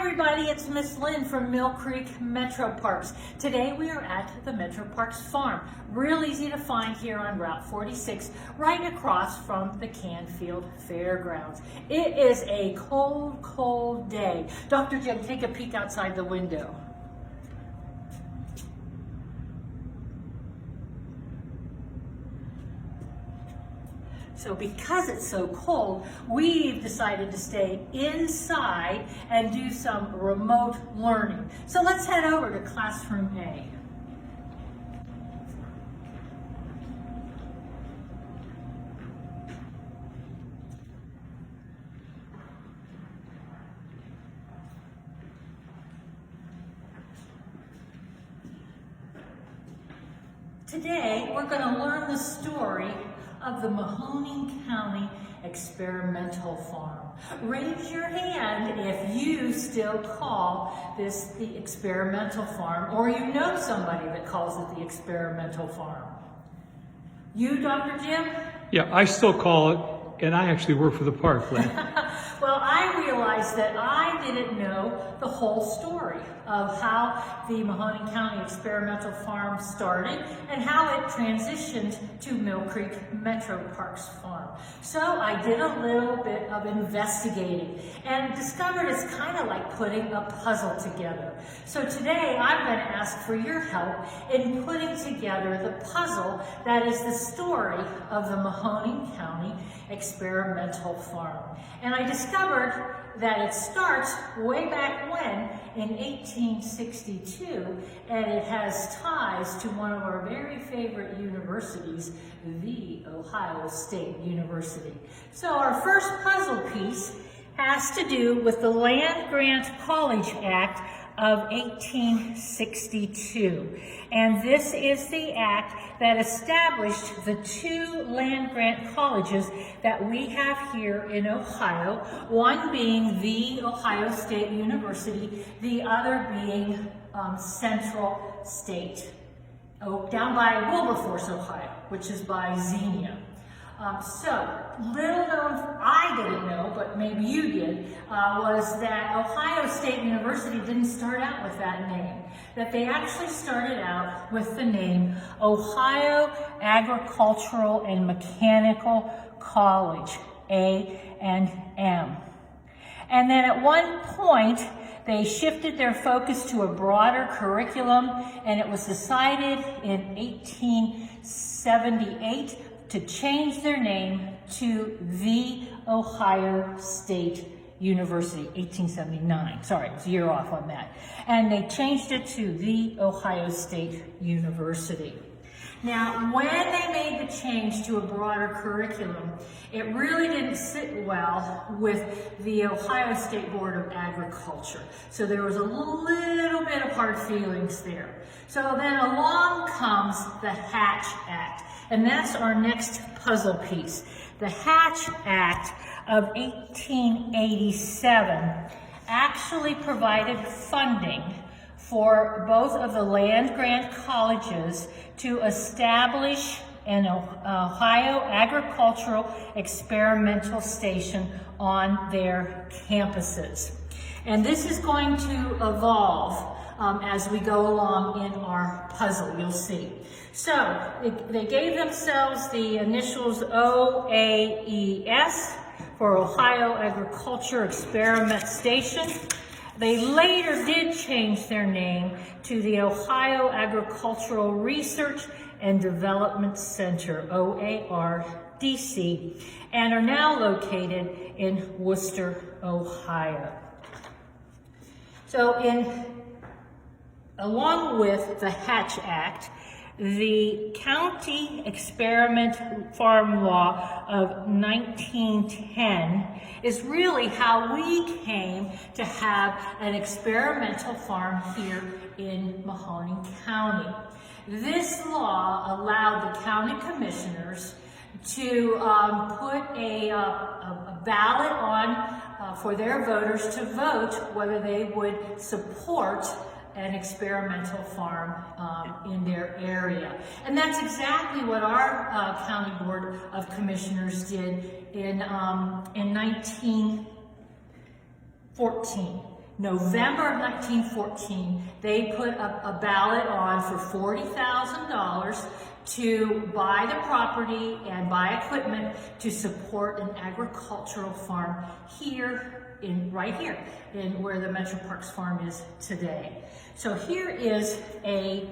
everybody, it's Miss Lynn from Mill Creek MetroParks. Today we are at the MetroParks Farm. Real easy to find here on Route 46, right across from the Canfield Fairgrounds. It is a cold, cold day. Dr. Jim, take a peek outside the window. So because it's so cold, we've decided to stay inside and do some remote learning. So let's head over to Classroom A. Today, we're going to learn the story of the Mahoning County Experimental Farm. Raise your hand if you still call this the Experimental Farm, or you know somebody that calls it the Experimental Farm. You, Dr. Jim? Yeah, I still call it, and I actually work for the park, Lynn. Well, I realized that I didn't know the whole story of how the Mahoning County Experimental Farm started and how it transitioned to Mill Creek MetroParks Farm. So I did a little bit of investigating and discovered it's kind of like putting a puzzle together. So today I'm going to ask for your help in putting together the puzzle that is the story of the Mahoning County Experimental Farm. And I discovered that it starts way back when in 1862, and it has ties to one of our very favorite universities, the Ohio State University. So our first puzzle piece has to do with the Land Grant College Act of 1862. And this is the act that established the two land grant colleges that we have here in Ohio, one being the Ohio State University, the other being Central State, down by Wilberforce, Ohio, which is by Xenia. So, little known, I didn't know, but maybe you did, was that Ohio State University didn't start out with that name. That they actually started out with the name Ohio Agricultural and Mechanical College, A&M. And then at one point, they shifted their focus to a broader curriculum, and it was decided in 1878 to change their name to the Ohio State University, 1879. Sorry, it was a year off on that. And they changed it to the Ohio State University. Now, when they made the change to a broader curriculum, it really didn't sit well with the Ohio State Board of Agriculture. So there was a little bit of hard feelings there. So then along comes the Hatch Act. And that's our next puzzle piece. The Hatch Act of 1887 actually provided funding for both of the land grant colleges to establish an Ohio Agricultural Experimental Station on their campuses. And this is going to evolve as we go along in our puzzle, you'll see. So they gave themselves the initials OAES for Ohio Agriculture Experiment Station. They later did change their name to the Ohio Agricultural Research and Development Center, OARDC, and are now located in Worcester, Ohio. So along with the Hatch Act, the County Experiment Farm Law of 1910 is really how we came to have an experimental farm here in Mahoning County. This law allowed the county commissioners to put a ballot on for their voters to vote whether they would support an experimental farm in their area. And that's exactly what our County Board of Commissioners did in 1914. November of 1914, they put a ballot on for $40,000 to buy the property and buy equipment to support an agricultural farm right here in where the MetroParks Farm is today. So here is a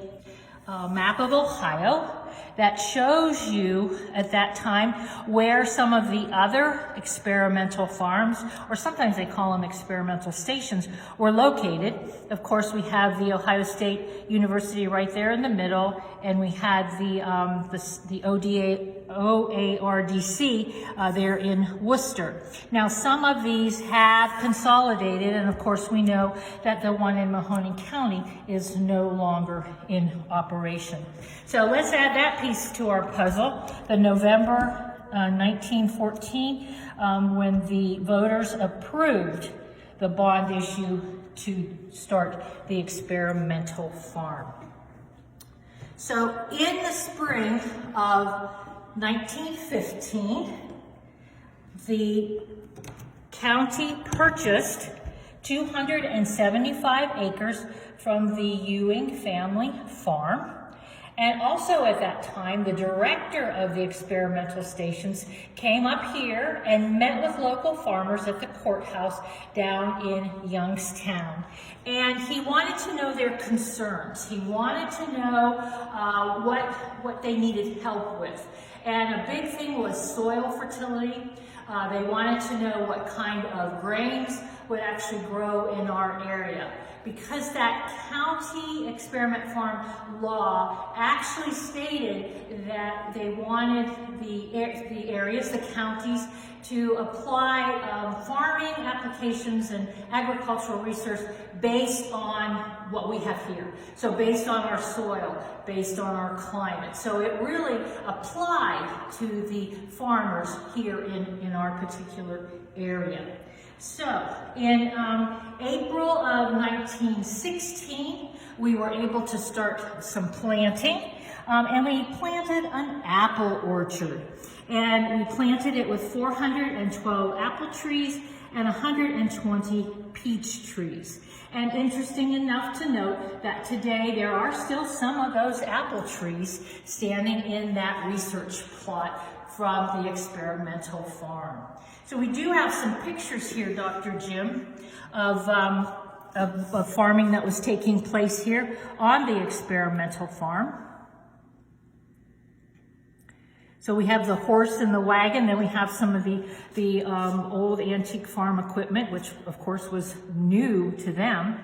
map of Ohio that shows you at that time where some of the other experimental farms, or sometimes they call them experimental stations, were located. Of course, we have the Ohio State University right there in the middle, and we had the OARDC there in Worcester. Now, some of these have consolidated, and of course we know that the one in Mahoning County is no longer in operation. So let's add that piece to our puzzle. The November 1914, when the voters approved the bond issue to start the experimental farm. So in the spring of 1915, the county purchased 275 acres from the Ewing family farm. And also at that time, the director of the experimental stations came up here and met with local farmers at the courthouse down in Youngstown. And he wanted to know their concerns. He wanted to know what they needed help with. And a big thing was soil fertility. They wanted to know what kind of grains would actually grow in our area. Because that county experiment farm law actually stated that they wanted the areas, the counties, to apply farming applications and agricultural research based on what we have here. So based on our soil, based on our climate. So it really applied to the farmers here in our particular area. So in April of 1916, we were able to start some planting, and we planted an apple orchard. And we planted it with 412 apple trees and 120 peach trees. And interesting enough to note that today there are still some of those apple trees standing in that research plot from the experimental farm. So we do have some pictures here, Dr. Jim, of farming that was taking place here on the experimental farm. So we have the horse and the wagon, then we have some of the old antique farm equipment, which of course was new to them.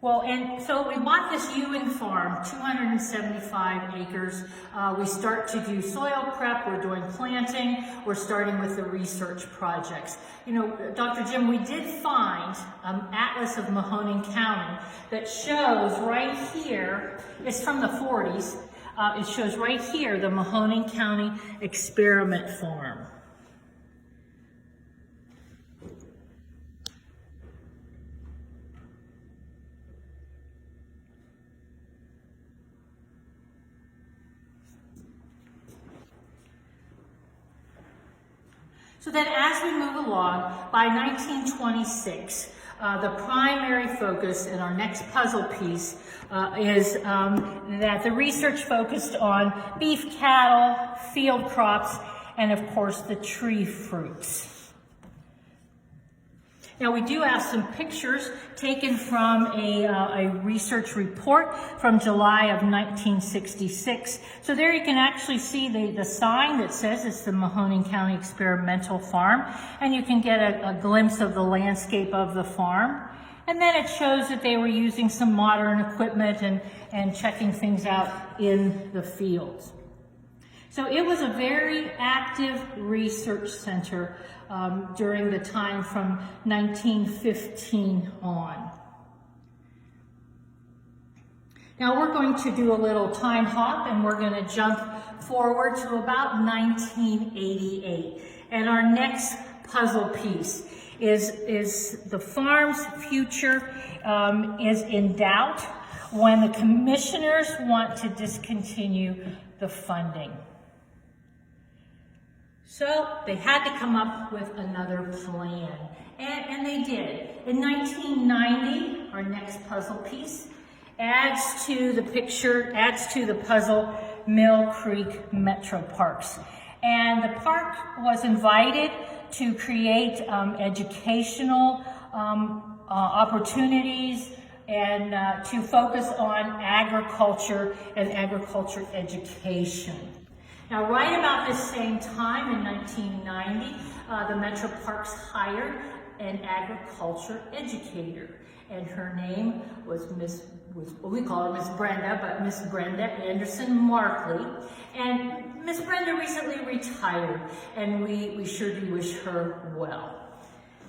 Well, and so we bought this Ewing farm, 275 acres. We start to do soil prep, we're doing planting, we're starting with the research projects. You know, Dr. Jim, we did find an atlas of Mahoning County that shows right here, it's from the 40s, it shows right here the Mahoning County Experiment Farm. So then as we move along, by 1926, the primary focus in our next puzzle piece is that the research focused on beef cattle, field crops, and of course the tree fruits. Now we do have some pictures taken from a research report from July of 1966. So there you can actually see the sign that says it's the Mahoning County Experimental Farm, and you can get a glimpse of the landscape of the farm. And then it shows that they were using some modern equipment and checking things out in the fields. So it was a very active research center during the time from 1915 on. Now we're going to do a little time hop and we're going to jump forward to about 1988. And our next puzzle piece is the farm's future is in doubt when the commissioners want to discontinue the funding. So they had to come up with another plan, and they did. In 1990, our next puzzle piece adds to the picture, adds to the puzzle, Mill Creek MetroParks. And the park was invited to create educational opportunities and to focus on agriculture and agriculture education. Now, right about this same time in 1990, the MetroParks hired an agriculture educator, and her name was we call her Miss Brenda, but Miss Brenda Anderson Markley. And Miss Brenda recently retired, and we sure do wish her well.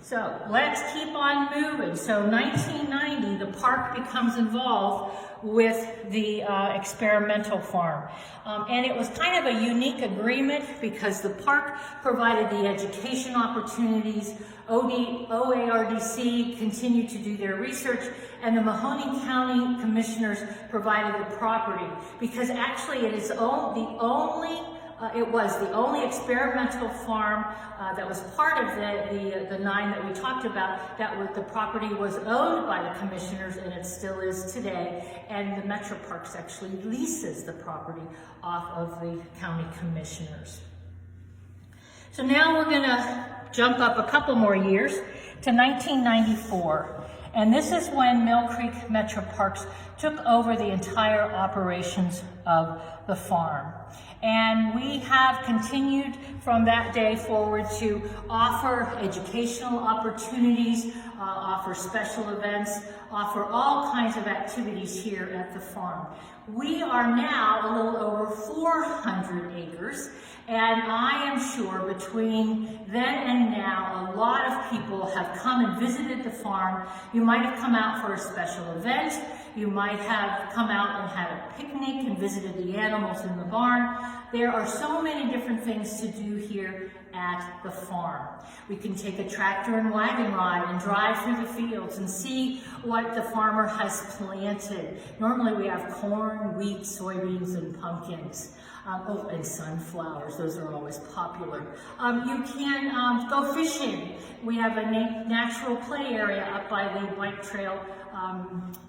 So let's keep on moving. So 1990, the park becomes involved with the experimental farm. And it was kind of a unique agreement because the park provided the education opportunities, OARDC continued to do their research, and the Mahoning County Commissioners provided the property, because actually it is it was the only experimental farm that was part of the 9 that we talked about, the property was owned by the commissioners, and it still is today, and the MetroParks actually leases the property off of the county commissioners. So now we're going to jump up a couple more years to 1994. And this is when Mill Creek MetroParks took over the entire operations of the farm. And we have continued from that day forward to offer educational opportunities, offer special events, offer all kinds of activities here at the farm. We are now a little over 400 acres, and I am sure between then and now, a lot of people have come and visited the farm. You might have come out for a special event. You might have come out and had a picnic and visited the animals in the barn. There are so many different things to do here at the farm. We can take a tractor and wagon ride and drive through the fields and see what the farmer has planted. Normally we have corn, wheat, soybeans, and pumpkins. And sunflowers, those are always popular. You can go fishing. We have a natural play area up by the bike trail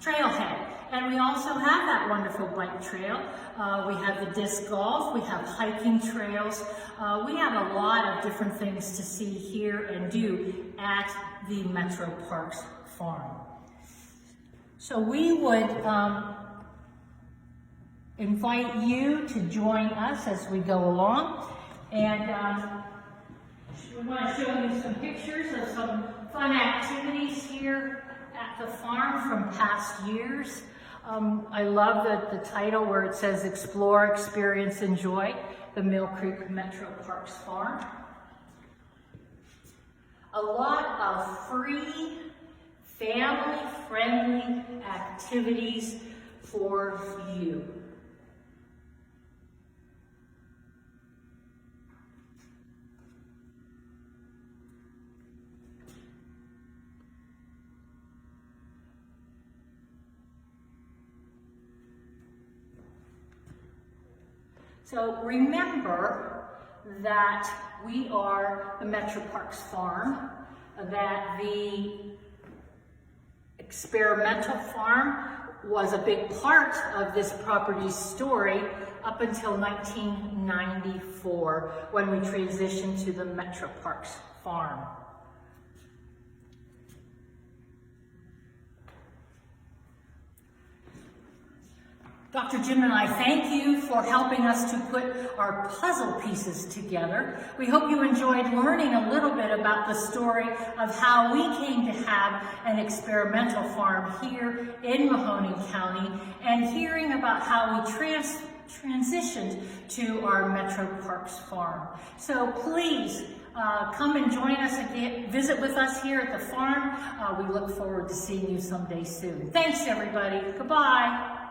trailhead. And we also have that wonderful bike trail. We have the disc golf, we have hiking trails. We have a lot of different things to see here and do at the MetroParks Farm. So we would invite you to join us as we go along. And we want to show you some pictures of some fun activities here at the farm from past years. I love the title where it says Explore, Experience, Enjoy, the Mill Creek MetroParks Farm. A lot of free, family-friendly activities for you. So remember that we are the MetroParks Farm, that the experimental farm was a big part of this property's story up until 1994 when we transitioned to the MetroParks Farm. Dr. Jim and I thank you for helping us to put our puzzle pieces together. We hope you enjoyed learning a little bit about the story of how we came to have an experimental farm here in Mahoning County and hearing about how we transitioned to our MetroParks Farm. So please come and join us again, visit with us here at the farm. We look forward to seeing you someday soon. Thanks everybody, goodbye.